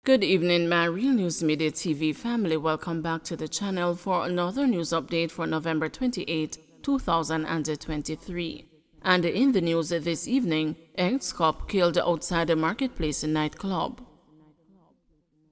Good evening, my Real News Media TV family. Welcome back to the channel for another news update for November 28, 2023. And in the news this evening, ex-cop killed outside a marketplace nightclub.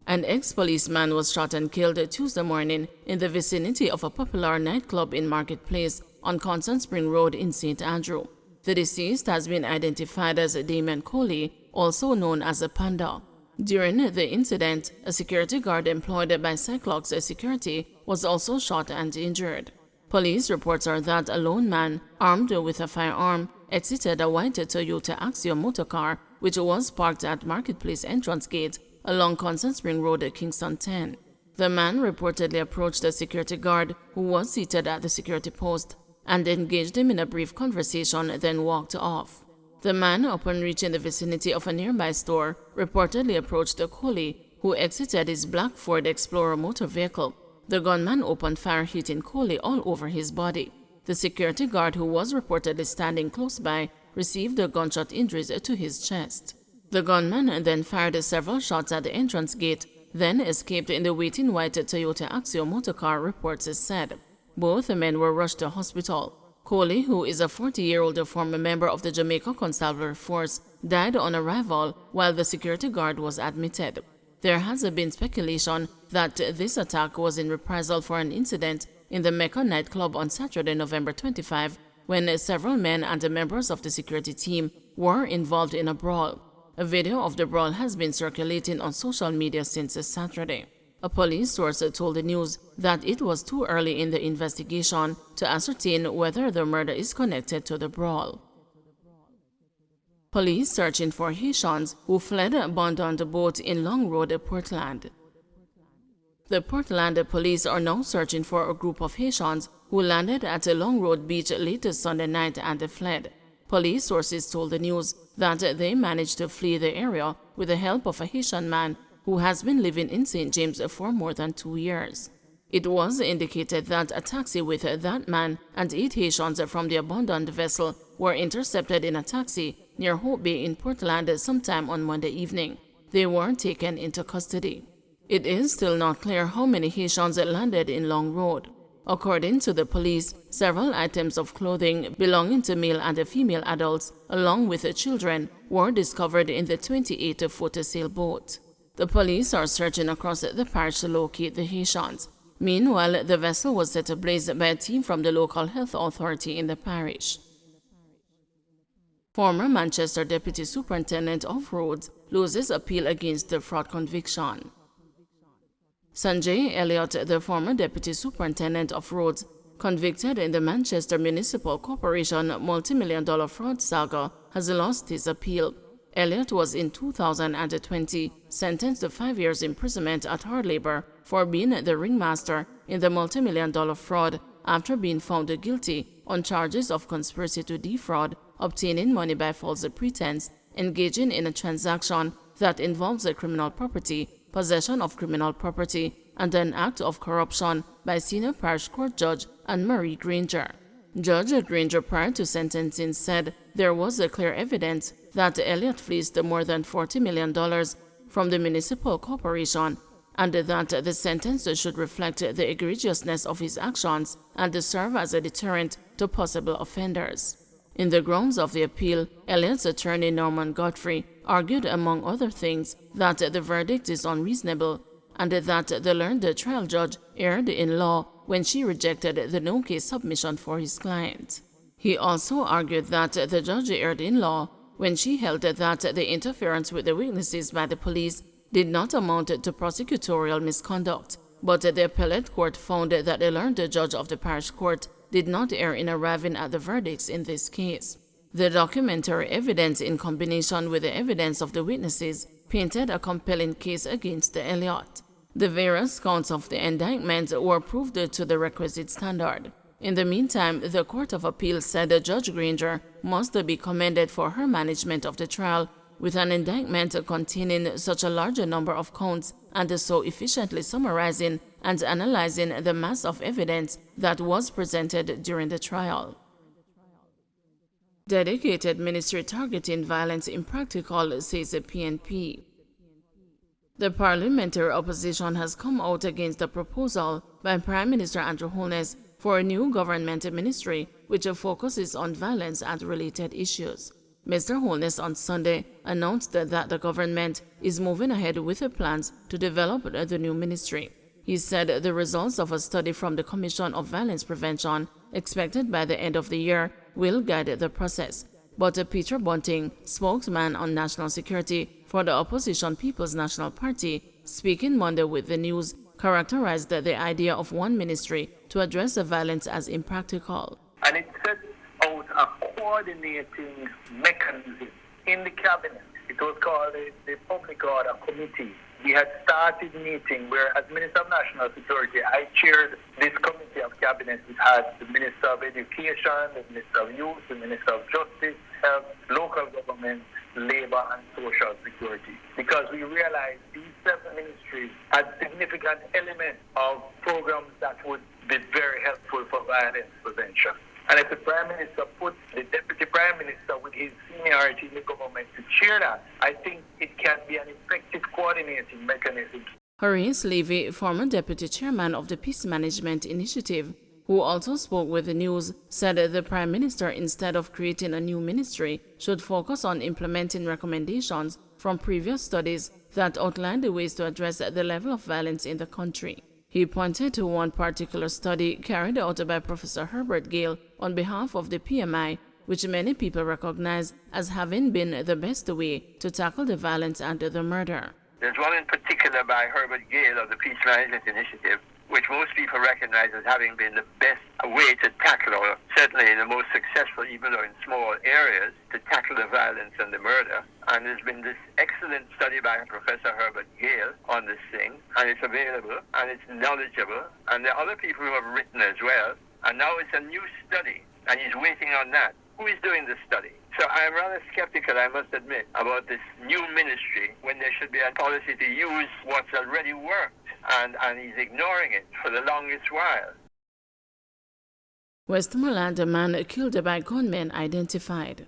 An ex-policeman was shot and killed Tuesday morning in the vicinity of a popular nightclub in Marketplace on Constant Spring Road in St. Andrew. The deceased has been identified as Damon Coley, also known as a Panda. During the incident, a security guard employed by Cyclops Security was also shot and injured. Police reports are that a lone man, armed with a firearm, exited a white Toyota Axio motorcar which was parked at Marketplace entrance gate along Constant Spring Road, Kingston 10. The man reportedly approached the security guard, who was seated at the security post, and engaged him in a brief conversation, then walked off. The man, upon reaching the vicinity of a nearby store, reportedly approached Coley, who exited his black Ford Explorer motor vehicle. The gunman opened fire, hitting Coley all over his body. The security guard, who was reportedly standing close by, received gunshot injuries to his chest. The gunman then fired several shots at the entrance gate, then escaped in the waiting white Toyota Axio motorcar, reports said. Both men were rushed to hospital. Coley, who is a 40-year-old former member of the Jamaica Constabulary Force, died on arrival while the security guard was admitted. There has been speculation that this attack was in reprisal for an incident in the Mecca nightclub on Saturday, November 25, when several men and members of the security team were involved in a brawl. A video of the brawl has been circulating on social media since Saturday. A police source told the news that it was too early in the investigation to ascertain whether the murder is connected to the brawl. Police searching for Haitians who fled abandoned boat in Long Road, Portland. The Portland police are now searching for a group of Haitians who landed at Long Road Beach late Sunday night and fled. Police sources told the news that they managed to flee the area with the help of a Haitian man who has been living in St. James for more than 2 years. It was indicated that a taxi with that man and 8 Haitians from the abandoned vessel were intercepted in a taxi near Hope Bay in Portland sometime on Monday evening. They were taken into custody. It is still not clear how many Haitians landed in Long Road. According to the police, several items of clothing belonging to male and female adults, along with children, were discovered in the 28-foot sailboat. The police are searching across the parish to locate the Haitians. Meanwhile, the vessel was set ablaze by a team from the local health authority in the parish. Former Manchester Deputy Superintendent of Roads loses appeal against the fraud conviction. Sanjay Elliott, the former Deputy Superintendent of Roads, convicted in the Manchester Municipal Corporation multi-million-dollar fraud saga, has lost his appeal. Elliott was in 2020 sentenced to 5 years imprisonment at hard labor for being the ringmaster in the multi-million-dollar fraud after being found guilty on charges of conspiracy to defraud, obtaining money by false pretense, engaging in a transaction that involves a criminal property, possession of criminal property, and an act of corruption by Senior Parish Court Judge Anne-Marie Granger. Judge Granger, prior to sentencing, said there was clear evidence that Elliott fleeced more than $40 million from the municipal corporation, and that the sentence should reflect the egregiousness of his actions and serve as a deterrent to possible offenders. In the grounds of the appeal, Elliott's attorney Norman Godfrey argued, among other things, that the verdict is unreasonable and that the learned trial judge erred in law when she rejected the no-case submission for his client. He also argued that the judge erred in law when she held that the interference with the witnesses by the police did not amount to prosecutorial misconduct, but the appellate court found that the learned judge of the parish court did not err in arriving at the verdicts in this case. The documentary evidence, in combination with the evidence of the witnesses, painted a compelling case against Elliott. The various counts of the indictment were proved to the requisite standard. In the meantime, the Court of Appeal said Judge Granger must be commended for her management of the trial, with an indictment containing such a large number of counts and so efficiently summarizing and analyzing the mass of evidence that was presented during the trial. Dedicated ministry targeting violence impractical, says the PNP. The parliamentary opposition has come out against the proposal by Prime Minister Andrew Holness for a new government ministry which focuses on violence and related issues. Mr. Holness on Sunday announced that the government is moving ahead with the plans to develop the new ministry. He said the results of a study from the Commission of Violence Prevention, expected by the end of the year, will guide the process. But Peter Bunting, spokesman on national security for the opposition People's National Party, speaking Monday with the news, characterized the idea of one ministry to address the violence as impractical. And it sets out a coordinating mechanism in the cabinet. It was called the Public Order Committee. We had started meeting where, as Minister of National Security, I chaired this committee of cabinet. It had the Minister of Education, the Minister of Youth, the Minister of Justice, Health, Local Government, Labor and Social Security. Because we realized these 7 ministries had significant elements of programs that would be very helpful for violence prevention. And if the Prime Minister puts the Deputy Prime Minister with his seniority in the government to chair that, I think it can be an effective coordinating mechanism. Horace Levy, former Deputy Chairman of the Peace Management Initiative, who also spoke with the news, said the Prime Minister, instead of creating a new ministry, should focus on implementing recommendations from previous studies that outlined the ways to address the level of violence in the country. He pointed to one particular study carried out by Professor Herbert Gale on behalf of the PMI, which many people recognize as having been the best way to tackle the violence and the murder. There's one in particular by Herbert Gale of the Peace Management Initiative, which most people recognize as having been the best way to tackle, or certainly the most successful, even though in small areas, to tackle the violence and the murder. And there's been this excellent study by Professor Herbert Gale on this thing, and it's available, and it's knowledgeable, and there are other people who have written as well, and now it's a new study, and he's waiting on that. Who is doing this study? So I'm rather skeptical, I must admit, about this new ministry when there should be a policy to use what's already worked, and he's ignoring it for the longest while. Westmoreland, a man killed by gunmen identified.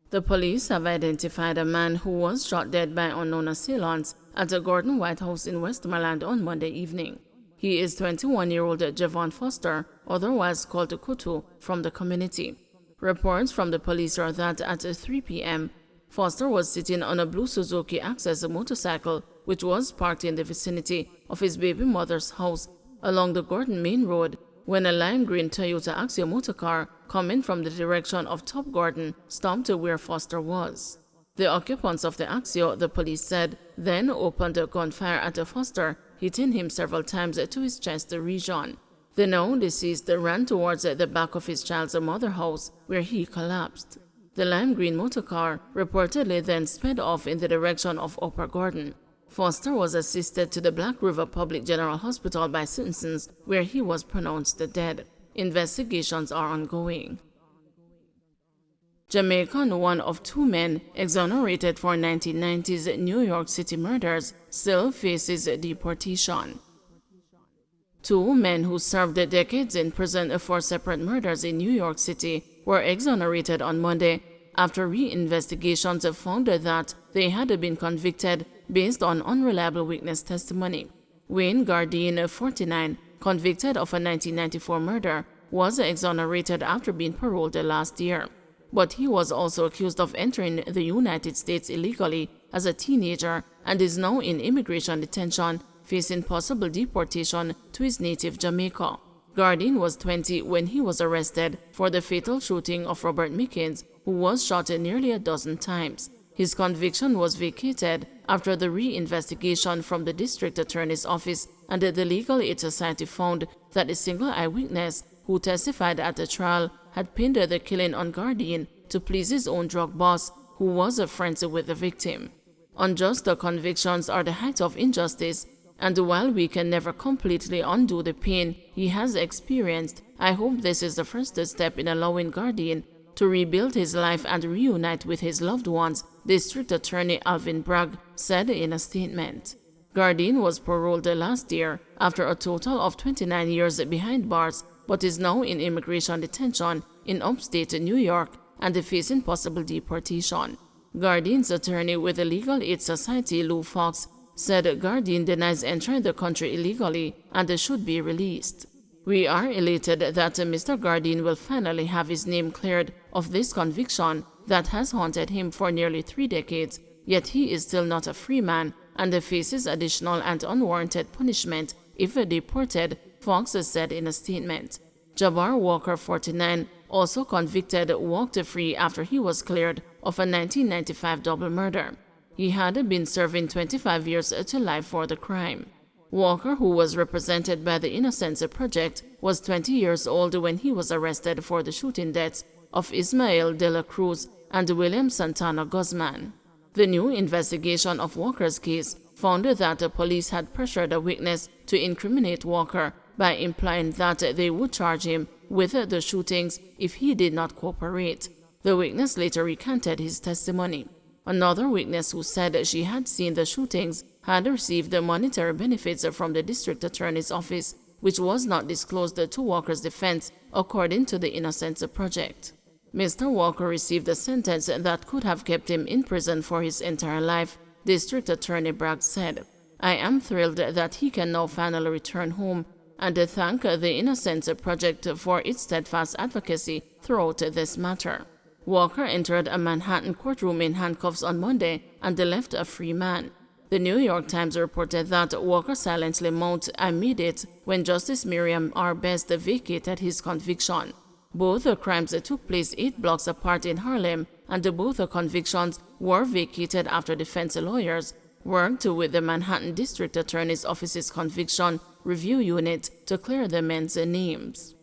The police have identified a man who was shot dead by unknown assailants at a Gordon White House in Westmoreland on Monday evening. He is 21-year-old Javon Foster, otherwise called Kutu, from the community. Reports from the police are that at 3 p.m., Foster was sitting on a blue Suzuki Access motorcycle which was parked in the vicinity of his baby mother's house along the Gordon Main Road when a lime green Toyota Axio motorcar coming from the direction of Top Gordon stopped where Foster was. The occupants of the Axio, the police said, then opened a gunfire at Foster, hitting him several times to his chest region. The now deceased ran towards the back of his child's mother's house, where he collapsed. The lime green motorcar reportedly then sped off in the direction of Upper Gordon. Foster was assisted to the Black River Public General Hospital by citizens, where he was pronounced dead. Investigations are ongoing. Jamaica, one of 2 men exonerated for 1990s New York City murders, still faces deportation. 2 men who served decades in prison for separate murders in New York City were exonerated on Monday after re-investigations found that they had been convicted based on unreliable witness testimony. Wayne Gardine, 49, convicted of a 1994 murder, was exonerated after being paroled last year. But he was also accused of entering the United States illegally as a teenager and is now in immigration detention, facing possible deportation to his native Jamaica. Gardine was 20 when he was arrested for the fatal shooting of Robert Mickens, who was shot nearly a dozen times. His conviction was vacated after the re-investigation from the district attorney's office and the Legal Aid Society found that a single eyewitness who testified at the trial had pinned the killing on Gardine to please his own drug boss, who was friends with the victim. Unjust convictions are the height of injustice, and while we can never completely undo the pain he has experienced, I hope this is the first step in allowing Gardine to rebuild his life and reunite with his loved ones, District Attorney Alvin Bragg said in a statement. Gardine was paroled last year after a total of 29 years behind bars, but is now in immigration detention in upstate New York and facing possible deportation. Gardine's attorney with the Legal Aid Society, Lou Fox, said Gardine denies entering the country illegally and should be released. We are elated that Mr. Gardine will finally have his name cleared of this conviction that has haunted him for nearly 3 decades, yet he is still not a free man and faces additional and unwarranted punishment if deported, Fox said in a statement. Jabbar Walker, 49, also convicted, walked free after he was cleared of a 1995 double murder. He had been serving 25 years to life for the crime. Walker, who was represented by the Innocence Project, was 20 years old when he was arrested for the shooting deaths of Ismael de la Cruz and William Santana Guzman. The new investigation of Walker's case found that the police had pressured a witness to incriminate Walker by implying that they would charge him with the shootings if he did not cooperate. The witness later recanted his testimony. Another witness who said she had seen the shootings had received monetary benefits from the district attorney's office, which was not disclosed to Walker's defense, according to the Innocence Project. Mr. Walker received a sentence that could have kept him in prison for his entire life, District Attorney Bragg said. I am thrilled that he can now finally return home and thank the Innocence Project for its steadfast advocacy throughout this matter. Walker entered a Manhattan courtroom in handcuffs on Monday and left a free man. The New York Times reported that Walker silently moaned, "I made it," when Justice Miriam R. Best vacated his conviction. Both crimes took place 8 blocks apart in Harlem, and both convictions were vacated after defense lawyers worked with the Manhattan District Attorney's Office's Conviction Review Unit to clear the men's names.